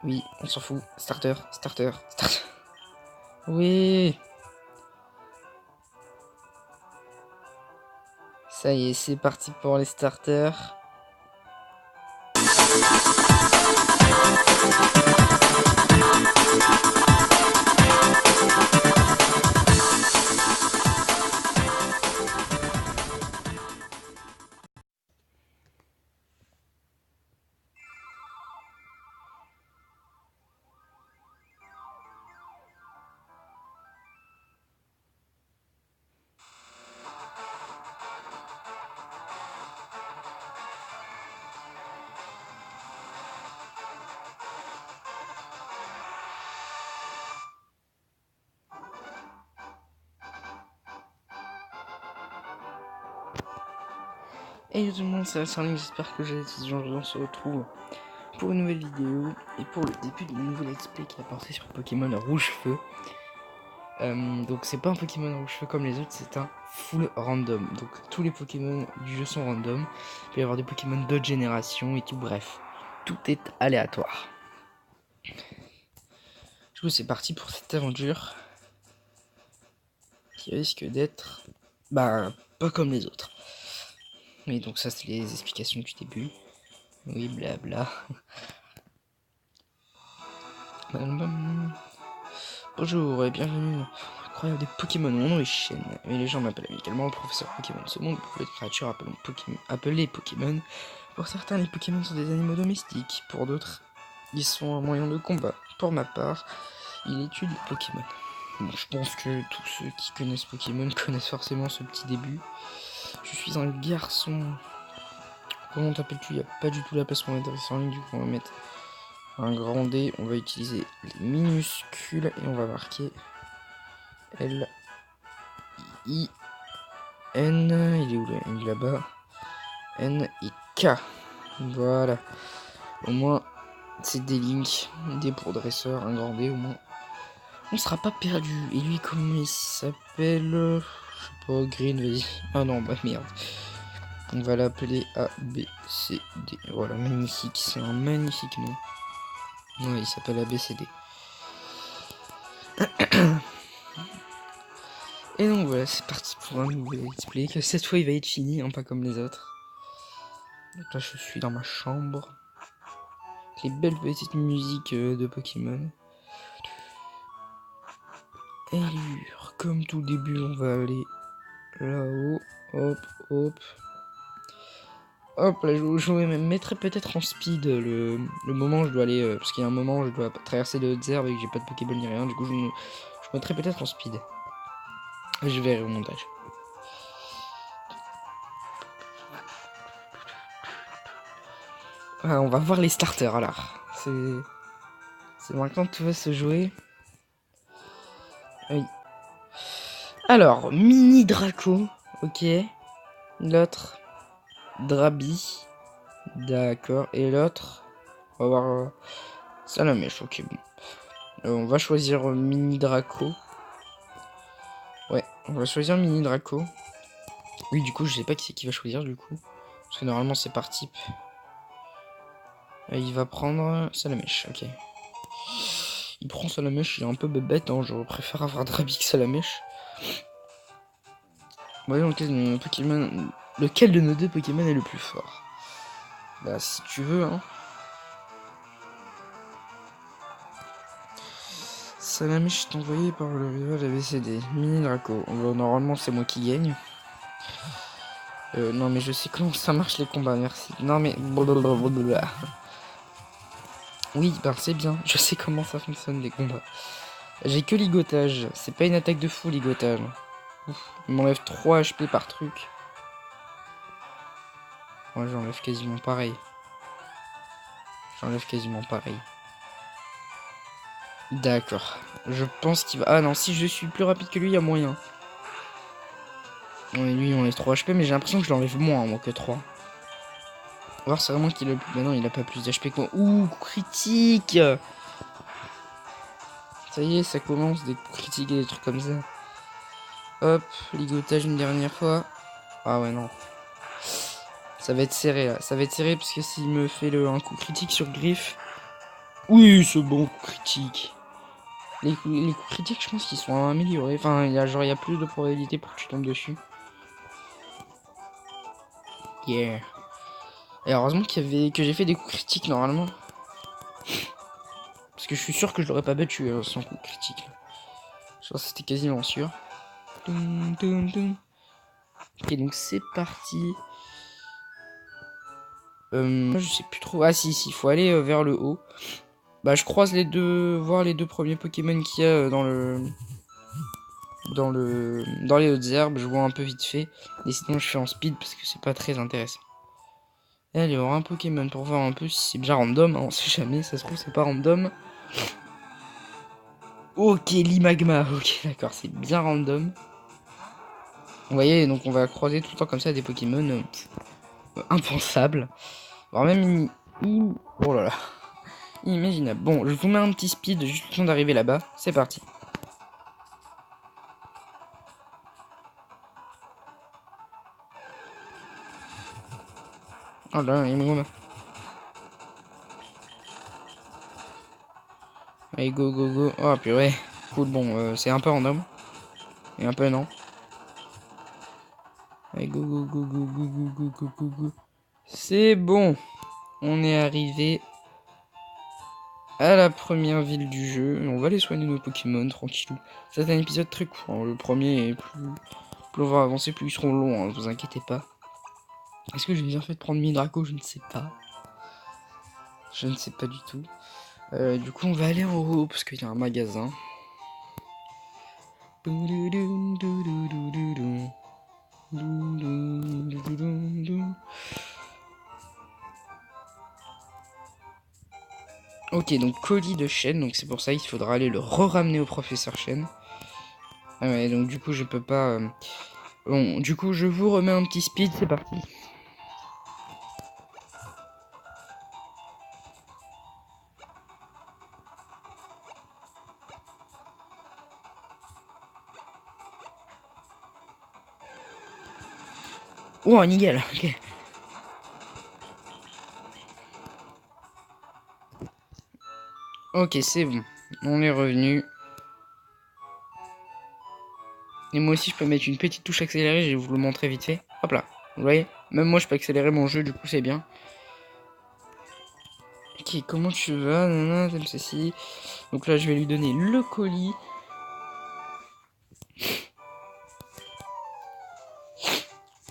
Oui, on s'en fout. Starter. Oui. Ça y est, c'est parti pour les starters. Et tout le monde, c'est Alexandre, j'espère que j'ai ces gens, on se retrouve pour une nouvelle vidéo et pour le début de nouveau let's play qui a porté sur Pokémon Rouge-Feu. Donc c'est pas un Pokémon Rouge-Feu comme les autres, c'est un full random. Donc tous les Pokémon du jeu sont random. Il peut y avoir des Pokémon d'autres générations et tout, bref. Tout est aléatoire. Du coup c'est parti pour cette aventure qui risque d'être pas comme les autres. Oui, donc ça c'est les explications du début. Oui, blabla. Bonjour et bienvenue. Incroyable des Pokémon, mon nom est Shen, et les gens m'appellent amicalement le professeur Pokémon. Ce monde de créatures appelées Pokémon. Pour certains, les Pokémon sont des animaux domestiques, pour d'autres, ils sont un moyen de combat. Pour ma part, il étudie les Pokémon. Bon, je pense que tous ceux qui connaissent Pokémon connaissent forcément ce petit début. Je suis un garçon. Comment t'appelles-tu? Il n'y a pas du tout la place pour mettre en ligne, du coup on va mettre un grand D, on va utiliser les minuscules et on va marquer L I N, il est où là? Il est là-bas. N et K. Voilà. Au moins, c'est des links, des pour dresseur, un grand D au moins. On sera pas perdu. Et lui, comment il s'appelle? Je sais pas, Green, vas-y. Ah non, bah merde. On va l'appeler A, B, C, D. Voilà, magnifique. C'est un magnifique nom. Ouais, il s'appelle A, B, C, D. Et donc voilà, c'est parti pour un nouvel let's play. Que cette fois, il va être fini, hein, pas comme les autres. Donc là, je suis dans ma chambre. Les belles petites musiques de Pokémon. Allure, comme tout début, on va aller là-haut. Hop, hop. Hop, là, je me mettrai peut-être en speed le moment où je dois aller. Parce qu'il y a un moment où je dois traverser de hautes herbes et que j'ai pas de Pokéball ni rien. Du coup, je mettrai peut-être en speed. Je verrai au montage. Ah, on va voir les starters alors. C'est maintenant que tout va se jouer. Oui. Alors, Mini Draco. Ok. L'autre. Drabi. D'accord. Et l'autre. On va voir. Salamèche. Ok, bon. On va choisir Mini Draco. Ouais, on va choisir Mini Draco. Oui, du coup, je sais pas qui c'est qui va choisir, du coup. Parce que normalement, c'est par type. Il va prendre Salamèche, ok. Il prend Salamèche, il est un peu bête, hein. Je préfère avoir Drabi que Salamèche. Voyons lequel de nos deux Pokémon est le plus fort. Bah, si tu veux, hein. Salamèche est envoyé par le rival ABCD. Mini Draco. Bon, normalement, c'est moi qui gagne. Non, mais je sais comment ça marche les combats, merci. Non, mais. Blablabla. Oui, ben c'est bien. Je sais comment ça fonctionne les combats. J'ai que ligotage. C'est pas une attaque de fou, ligotage. Ouf, il m'enlève 3 HP par truc. Moi, j'enlève quasiment pareil. D'accord. Je pense qu'il va... Ah non, si je suis plus rapide que lui, il y a moyen. Ouais, lui, il enlève 3 HP, mais j'ai l'impression que je l'enlève moins, moi, que 3. On va voir, c'est vraiment qu'il a... Bah non, il a pas plus d'HP que moi. Ouh, critique. Ça y est, ça commence, des coups critiques et des trucs comme ça. Hop, ligotage une dernière fois. Ah ouais, non. Ça va être serré, là. Ça va être serré, parce que s'il me fait un coup critique sur griffe... Oui, ce bon coup critique. Les coups critiques, je pense qu'ils sont améliorés. Enfin, il y a plus de probabilité pour que tu tombes dessus. Yeah. Et heureusement que j'ai fait des coups critiques normalement. Parce que je suis sûr que je l'aurais pas battu sans coup critique. Là. Je pense que c'était quasiment sûr. Toum, toum, toum. Ok, donc c'est parti. Moi, je sais plus trop. Ah si, il faut aller vers le haut. Bah, je croise voir les deux premiers Pokémon qu'il y a dans les hautes herbes. Je vois un peu vite fait. Et sinon, je fais en speed parce que c'est pas très intéressant. Et allez, il y aura un Pokémon pour voir un peu si c'est bien random. Hein, on sait jamais, ça se trouve, c'est pas random. Ok, l'Imagma. Ok, d'accord, c'est bien random. Vous voyez, donc on va croiser tout le temps comme ça des Pokémon impensables. Alors même, oh là là, inimaginable. Bon, je vous mets un petit speed juste le temps d'arriver là-bas. C'est parti. Oh là là, Imagma. Allez, go, go, go. Oh purée. Cool, bon, c'est un peu random. Et un peu non. Allez, go, go, go, go, go, go, go, go, go, go. C'est bon. On est arrivé à la première ville du jeu. On va aller soigner nos Pokémon tranquillou. C'est un épisode très court. Hein. Le premier est plus on va avancer, plus ils seront longs. Hein, vous inquiétez pas. Est-ce que j'ai bien fait de prendre Midraco? Je ne sais pas. Je ne sais pas du tout. Du coup, on va aller en haut parce qu'il y a un magasin. Ok, donc colis de Chêne, donc c'est pour ça il faudra aller le ramener au professeur Chêne. Ah ouais, donc du coup je peux pas... Bon, du coup je vous remets un petit speed, c'est parti. Oh, un Nigel, ok. Ok, c'est bon. On est revenu. Et moi aussi je peux mettre une petite touche accélérée, je vais vous le montrer vite fait. Hop là, vous voyez? Même moi je peux accélérer mon jeu, du coup c'est bien. Ok, comment tu vas? Nanana, comme ceci. Donc là je vais lui donner le colis.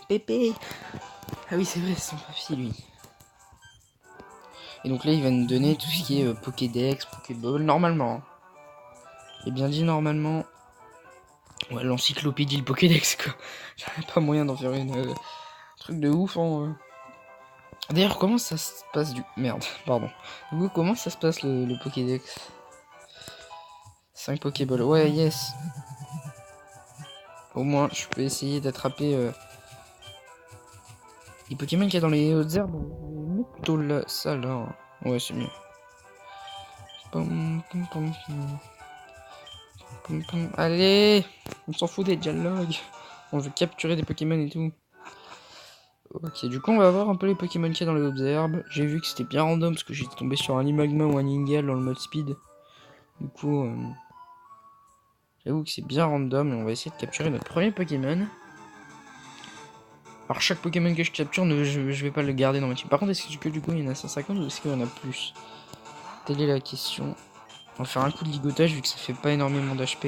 Pépé. Ah oui c'est vrai, c'est son papy lui. Et donc là il va nous donner tout ce qui est Pokédex, Pokéball, normalement. Hein. J'ai bien dit normalement. Ouais, l'encyclopédie, le Pokédex quoi. J'avais pas moyen d'en faire une truc de ouf hein. D'ailleurs comment ça se passe du... Merde, pardon. Du coup comment ça se passe le Pokédex? 5 Pokéballs, ouais yes. Au moins je peux essayer d'attraper les Pokémon qu'il y a dans les hautes herbes. On va mettre plutôt là, ça là. Ouais c'est mieux. Pom, pom, pom, pom. Pom, pom. Allez, on s'en fout des dialogues. On veut capturer des Pokémon et tout. Ok, du coup, on va voir un peu les Pokémon qu'il y a dans les hautes herbes. J'ai vu que c'était bien random parce que j'étais tombé sur un Imagma ou un Ningal dans le mode speed. Du coup, j'avoue que c'est bien random et on va essayer de capturer notre premier Pokémon. Alors, chaque Pokémon que je capture, je vais pas le garder dans ma team. Par contre, est-ce que du coup il y en a 150 ou est-ce qu'il y en a plus? Telle est la question. On va faire un coup de ligotage vu que ça fait pas énormément d'HP.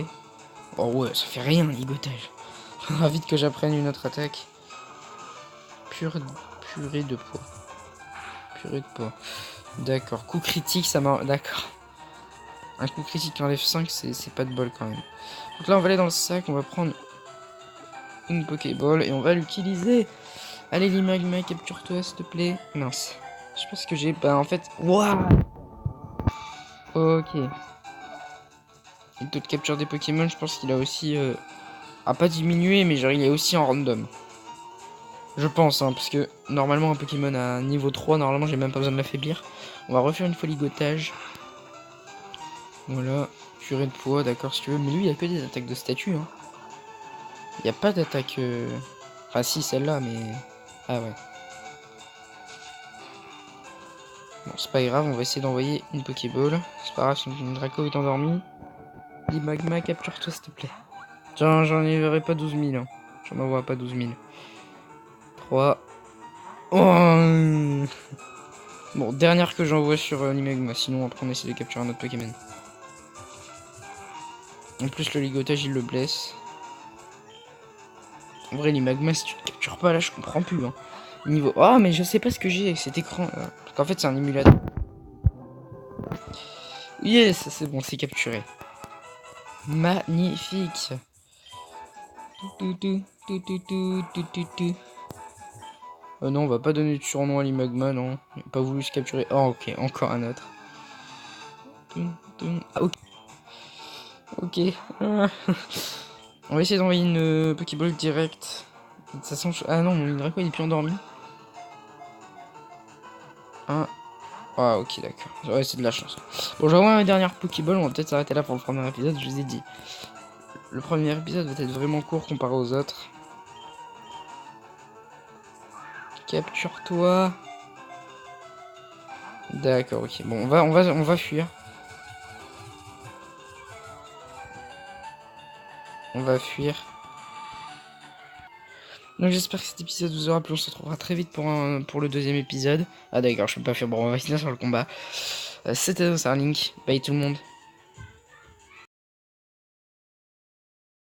Oh ouais, ça fait rien, ligotage. Faudra vite que j'apprenne une autre attaque. Purée de poids. Purée de poids. D'accord. Coup critique, ça m'a... D'accord. Un coup critique qui enlève 5, c'est pas de bol quand même. Donc là, on va aller dans le sac, on va prendre une Pokéball et on va l'utiliser. Allez, l'Imagma, capture-toi, s'il te plaît. Mince. Je sais pas ce que j'ai. Bah, en fait... Waouh. Ok. Et le taux de capture des Pokémon, je pense qu'il a aussi... a pas diminué, mais genre, il est aussi en random. Je pense, hein, parce que normalement, un Pokémon à niveau 3, normalement, j'ai même pas besoin de l'affaiblir. On va refaire une fois ligotage. Voilà. Purée de poids, d'accord, si tu veux. Mais lui, il y a que des attaques de statut, hein. Il n'y a pas d'attaque... Enfin, si, celle-là, mais... Ah ouais. Bon, c'est pas grave, on va essayer d'envoyer une Pokéball. C'est pas grave, si une Draco est endormi. Dis Magma, capture-toi s'il te plaît. Tiens, j'en enverrai pas 12 000. Hein. J'en envoie pas 12 000. 3. Oh bon, dernière que j'envoie sur Magma, sinon après on essaie de capturer un autre Pokémon. En plus, le ligotage il le blesse. En vrai, Magma, si tu le captures pas là, je comprends plus. Hein. Niveau. Oh, mais je sais pas ce que j'ai avec cet écran là. Parce qu'en fait, c'est un émulateur. Yes, c'est bon, c'est capturé. Magnifique. Non, on va pas donner de surnom à l'Imagma, non. Il n'a pas voulu se capturer. Oh, ok, encore un autre. Ah, ok. Ok. On va essayer d'envoyer une Pokéball direct. Ça sent... Ah non, mon Draco il est plus endormi. Ah, ok, d'accord. Ouais, c'est de la chance. Bon, j'envoie un dernière Pokéball. On va peut-être s'arrêter là pour le premier épisode. Je vous ai dit. Le premier épisode va être vraiment court comparé aux autres. Capture-toi. D'accord, ok. Bon, on va fuir. On va fuir. Donc j'espère que cet épisode vous aura plu. On se retrouvera très vite pour le deuxième épisode. Ah d'accord, je peux pas faire. Bon, on va finir sur le combat. C'était Starlink. Bye tout le monde.